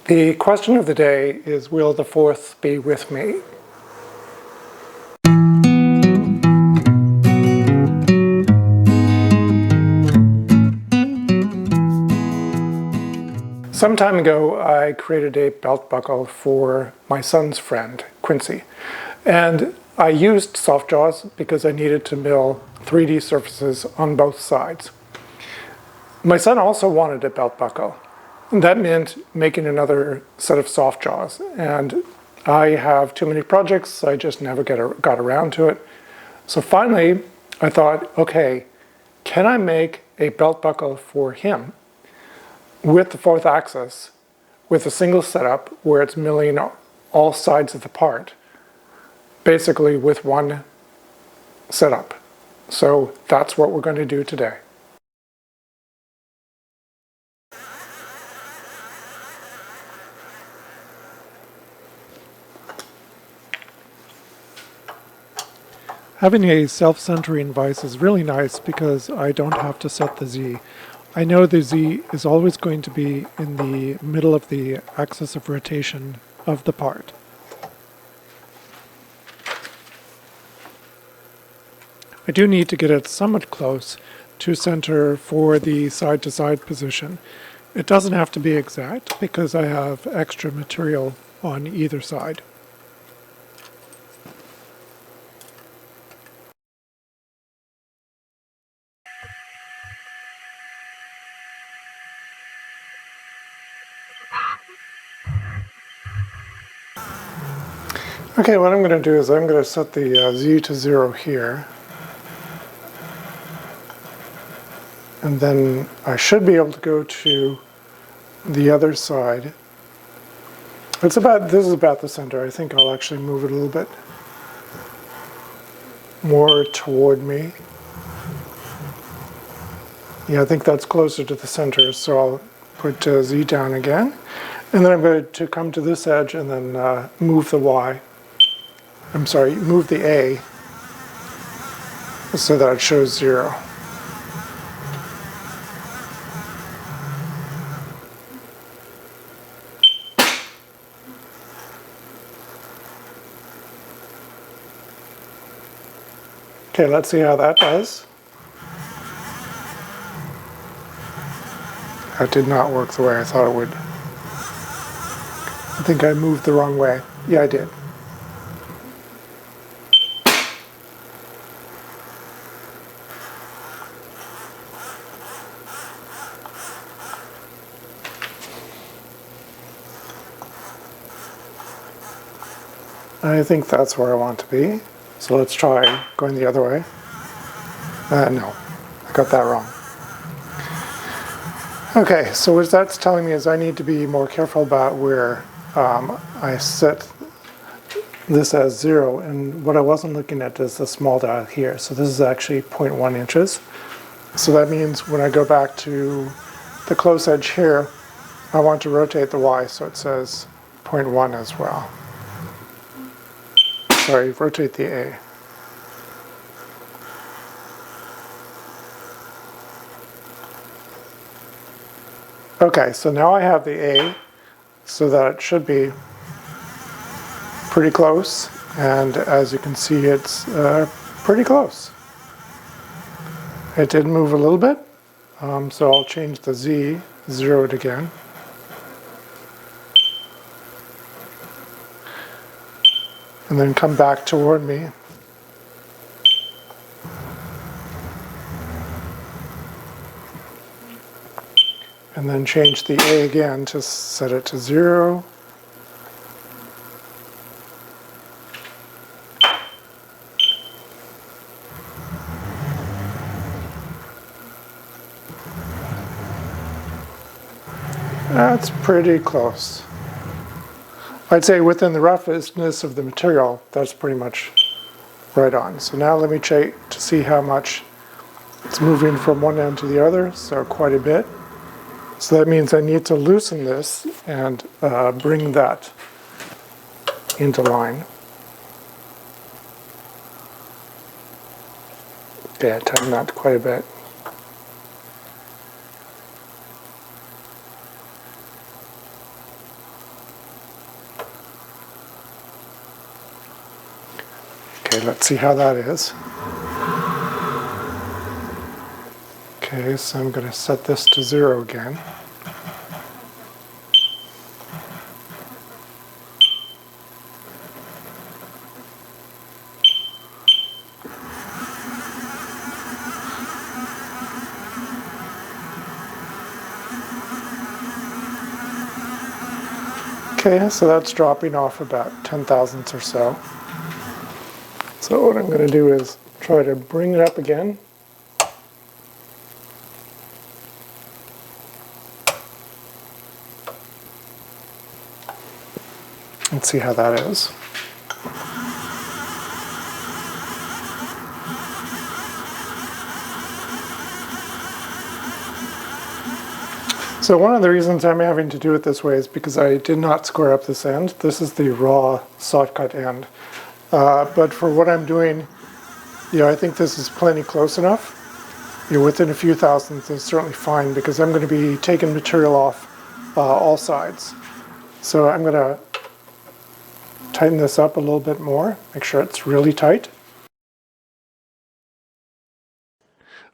The question of the day is, will the fourth be with me? Some time ago, I created a belt buckle for my son's friend, Quincy. And I used SoftJaws because I needed to mill 3D surfaces on both sides. My son also wanted a belt buckle. That meant making another set of SoftJaws. And I have too many projects, I just never got around to it. So finally, I thought, okay, can I make a belt buckle for him with the fourth axis, with a single setup where it's milling all sides of the part, basically with one setup. So that's what we're going to do today. Having a self-centering vise is really nice because I don't have to set the Z. I know the Z is always going to be in the middle of the axis of rotation of the part. I do need to get it somewhat close to center for the side-to-side position. It doesn't have to be exact because I have extra material on either side. Okay, what I'm going to do is I'm going to set the Z to 0 here. And then I should be able to go to the other side. This is about the center. I think I'll actually move it a little bit more toward me. Yeah, I think that's closer to the center, so I'll put Z down again. And then I'm going to come to this edge and then move the Y. I'm sorry, move the A so that it shows 0. Okay, let's see how that does. That did not work the way I thought it would. I think I moved the wrong way. Yeah, I did. I think that's where I want to be. So let's try going the other way. No, I got that wrong. Okay, so what that's telling me is I need to be more careful about where I set this as 0, and what I wasn't looking at is the small dial here. So this is actually 0.1 inches. So that means when I go back to the close edge here, I want to rotate the Y so it says 0.1 as well. Sorry, rotate the A. Okay, so now I have the A so that it should be pretty close, and as you can see, it's pretty close. It did move a little bit, so I'll change the Z, 0 it again. And then come back toward me. And then change the A again to set it to 0. That's pretty close. I'd say within the roughness of the material, that's pretty much right on. So now let me check to see how much it's moving from one end to the other, so quite a bit. So that means I need to loosen this and bring that into line. Okay, I tightened that quite a bit. Okay, let's see how that is. Okay, so I'm going to set this to 0 again. Okay, so that's dropping off about 10 thousandths or so. So what I'm going to do is try to bring it up again. Let's see how that is. So one of the reasons I'm having to do it this way is because I did not square up this end. This is the raw soft cut end. But for what I'm doing, I think this is plenty close enough. Within a few thousandths is certainly fine because I'm going to be taking material off all sides. So I'm going to tighten this up a little bit more, make sure it's really tight.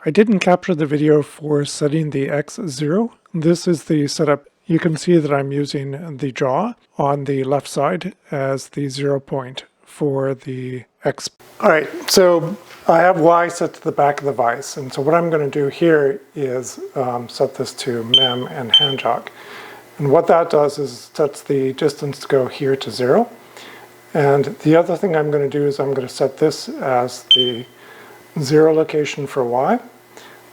I didn't capture the video for setting the X0. This is the setup. You can see that I'm using the jaw on the left side as the 0 point for the X. Alright, so I have Y set to the back of the vise, and so what I'm going to do here is set this to mem and hand jock. And what that does is sets the distance to go here to 0. And the other thing I'm going to do is I'm going to set this as the 0 location for Y.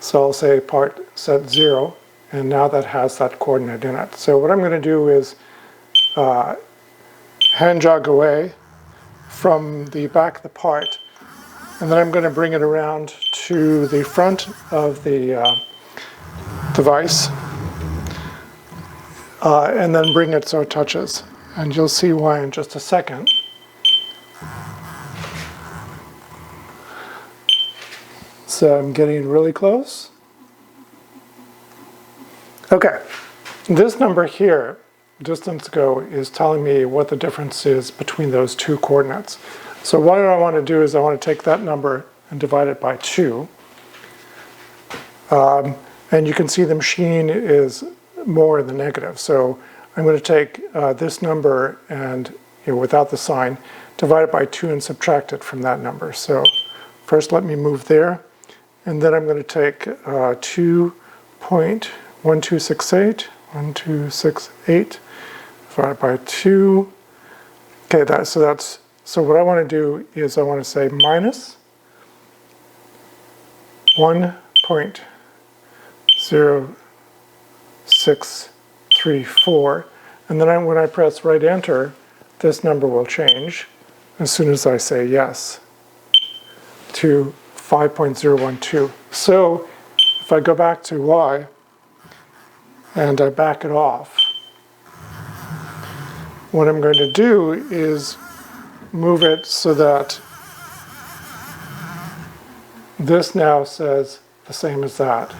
So I'll say part set 0, and now that has that coordinate in it. So what I'm going to do is hand jog away from the back of the part, and then I'm going to bring it around to the front of the device, and then bring it so it touches. And you'll see why in just a second. So I'm getting really close. Okay, this number here, distance go, is telling me what the difference is between those two coordinates. So what I want to do is I want to take that number and divide it by 2. And you can see the machine is more in the negative. So I'm going to take this number and, without the sign, divide it by 2 and subtract it from that number. So first let me move there. And then I'm going to take 2.1268 divided by 2. Okay, so what I want to do is I want to say minus 1.0634. And then when I press right enter, this number will change as soon as I say yes to 5.012. So if I go back to Y and I back it off, what I'm going to do is move it so that this now says the same as that.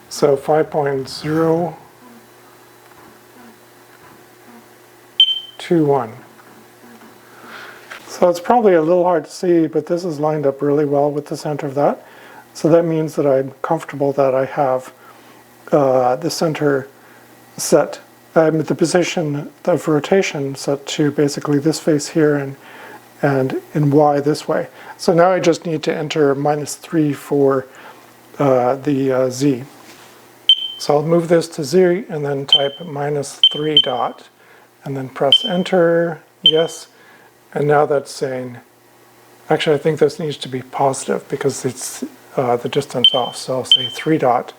So 5.021. So it's probably a little hard to see, but this is lined up really well with the center of that. So that means that I'm comfortable that I have the center set, the position of rotation set to basically this face here and in Y this way. So now I just need to enter -3 for the Z. So I'll move this to Z and then type -3 dot and then press enter, yes. And now that's saying, actually I think this needs to be positive because it's the distance off. So I'll say 3 dot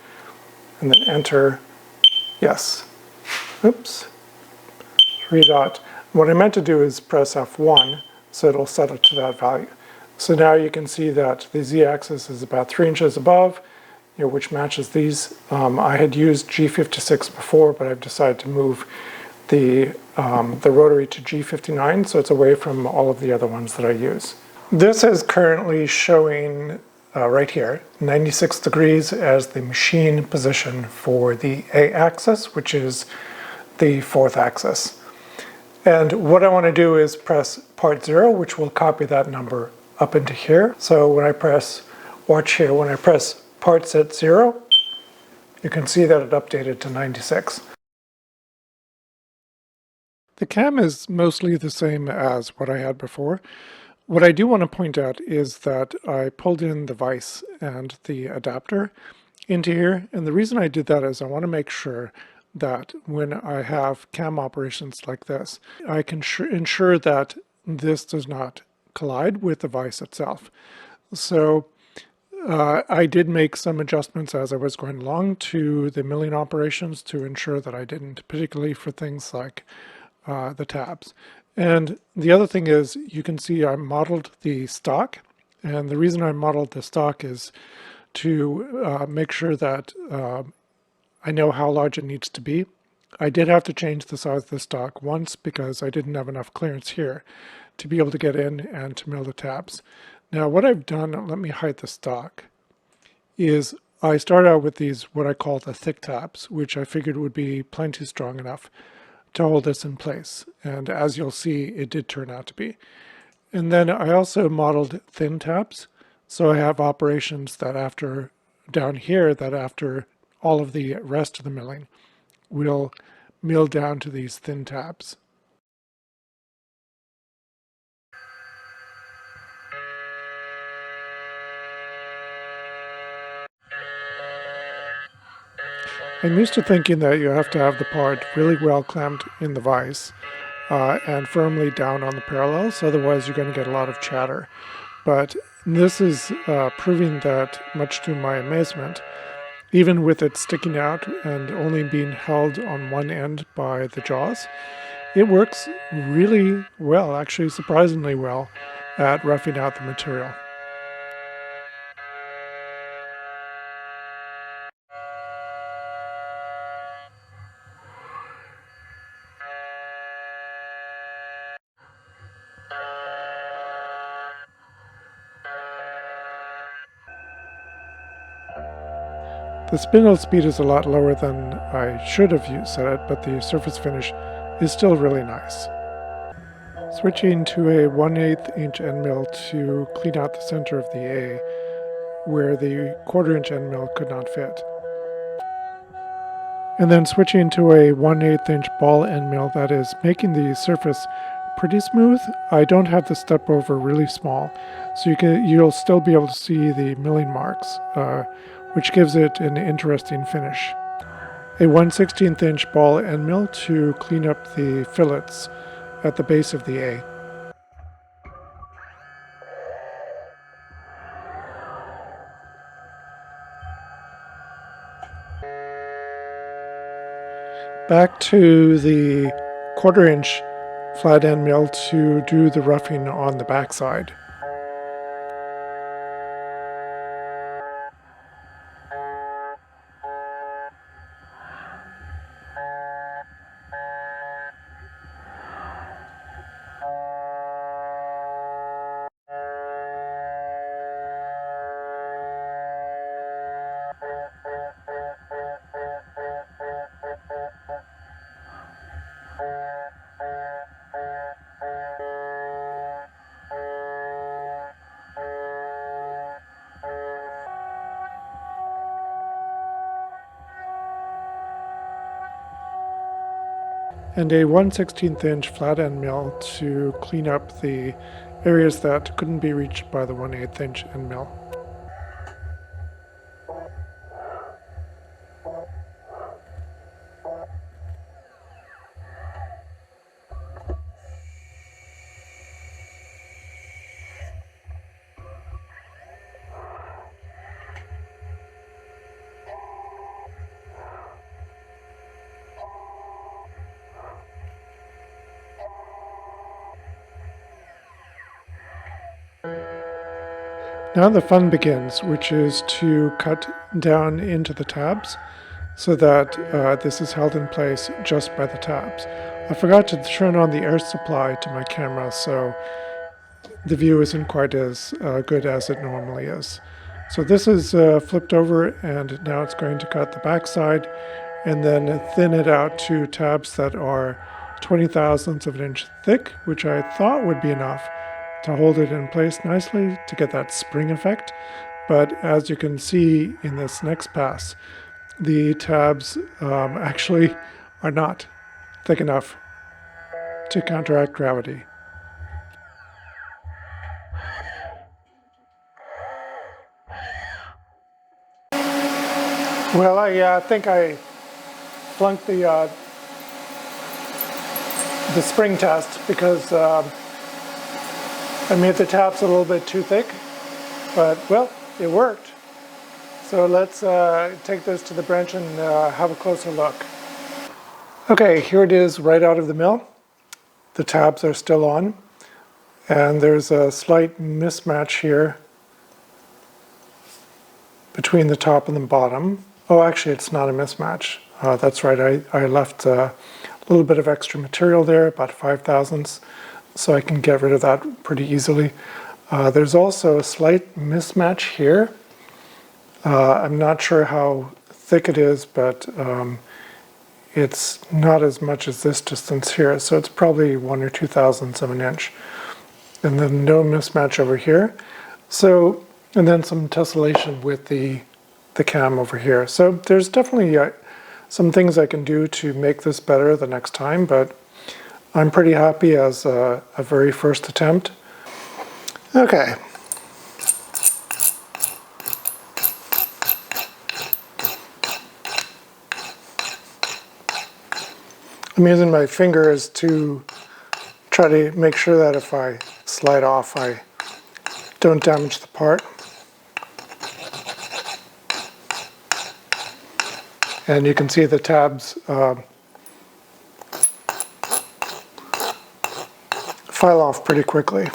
and then enter, yes. Oops, 3 dot. What I meant to do is press F1 so it'll set it to that value. So now you can see that the Z-axis is about 3 inches above, which matches these. I had used G56 before, but I've decided to move the rotary to G59, so it's away from all of the other ones that I use. This is currently showing right here, 96 degrees as the machine position for the A-axis, which is the 4th axis. And what I want to do is press part 0, which will copy that number up into here. So when I press, watch here, when I press part set 0, you can see that it updated to 96. The cam is mostly the same as what I had before. What I do want to point out is that I pulled in the vise and the adapter into here, and the reason I did that is I want to make sure that when I have cam operations like this, I can ensure that this does not collide with the vise itself. So I did make some adjustments as I was going along to the milling operations to ensure that I didn't, particularly for things like the tabs. And the other thing is, you can see I modeled the stock, and the reason I modeled the stock is to make sure that I know how large it needs to be. I did have to change the size of the stock once because I didn't have enough clearance here to be able to get in and to mill the tabs. Now what I've done, let me hide the stock, is I started out with these what I call the thick tabs, which I figured would be plenty strong enough to hold this in place. And as you'll see, it did turn out to be. And then I also modeled thin tabs. So I have operations that after, down here, that after all of the rest of the milling will mill down to these thin tabs. I'm used to thinking that you have to have the part really well clamped in the vise and firmly down on the parallels, otherwise you're going to get a lot of chatter. But this is proving that, much to my amazement, even with it sticking out and only being held on one end by the jaws, it works really well, actually surprisingly well, at roughing out the material. The spindle speed is a lot lower than I should have set it, but the surface finish is still really nice. Switching to a 1/8 inch end mill to clean out the center of the A, where the 1/4 inch end mill could not fit. And then switching to a 1/8 inch ball end mill that is making the surface pretty smooth. I don't have the step over really small, so you'll still be able to see the milling marks, which gives it an interesting finish. A 1/16 inch ball end mill to clean up the fillets at the base of the A. Back to the 1/4 inch flat end mill to do the roughing on the backside. And a 1/16 inch flat end mill to clean up the areas that couldn't be reached by the 1/8 inch end mill. Now the fun begins, which is to cut down into the tabs so that this is held in place just by the tabs. I forgot to turn on the air supply to my camera, so the view isn't quite as good as it normally is. So this is flipped over, and now it's going to cut the backside and then thin it out to tabs that are 20 thousandths of an inch thick, which I thought would be enough to hold it in place nicely to get that spring effect. But as you can see in this next pass, the tabs actually are not thick enough to counteract gravity. Well, I think I flunked the spring test because I made the tabs a little bit too thick, but well, it worked. So let's take this to the bench and have a closer look. Okay, here it is right out of the mill. The tabs are still on, and there's a slight mismatch here between the top and the bottom. Oh, actually, it's not a mismatch. That's right, I left a little bit of extra material there, about 5 thousandths, so I can get rid of that pretty easily. There's also a slight mismatch here. I'm not sure how thick it is, but it's not as much as this distance here, so it's probably 1 or 2 thousandths of an inch. And then no mismatch over here. So, and then some tessellation with the cam over here. So there's definitely some things I can do to make this better the next time, but I'm pretty happy as a very first attempt. Okay. I'm using my fingers to try to make sure that if I slide off, I don't damage the part. And you can see the tabs file off pretty quickly.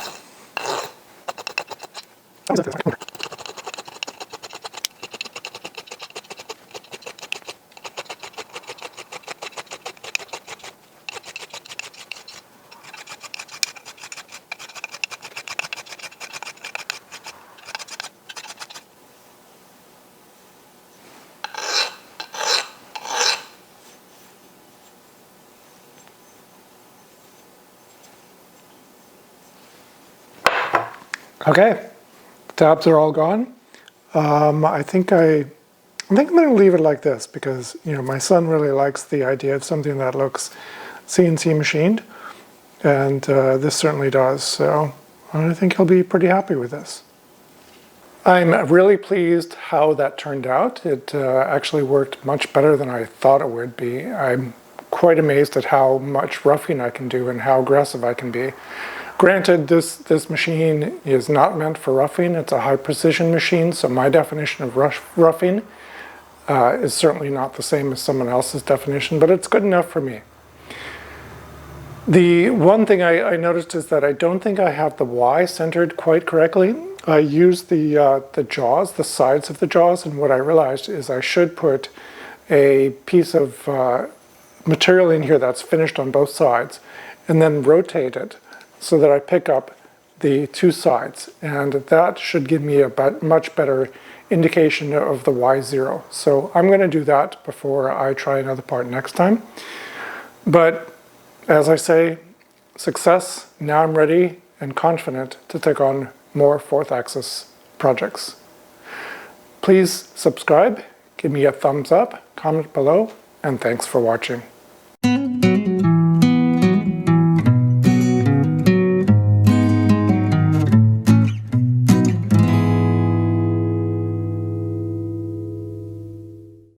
Okay, the tabs are all gone. I think I'm going to leave it like this because my son really likes the idea of something that looks CNC machined, and this certainly does. So I think he'll be pretty happy with this. I'm really pleased how that turned out. It actually worked much better than I thought it would be. I'm quite amazed at how much roughing I can do and how aggressive I can be. Granted, this machine is not meant for roughing. It's a high precision machine, so my definition of roughing is certainly not the same as someone else's definition, but it's good enough for me. The one thing I noticed is that I don't think I have the Y centered quite correctly. I used the jaws, the sides of the jaws, and what I realized is I should put a piece of material in here that's finished on both sides and then rotate it so that I pick up the two sides, and that should give me a much better indication of the Y0. So I'm going to do that before I try another part next time. But as I say, success. Now I'm ready and confident to take on more fourth axis projects. Please subscribe, give me a thumbs up, comment below, and thanks for watching.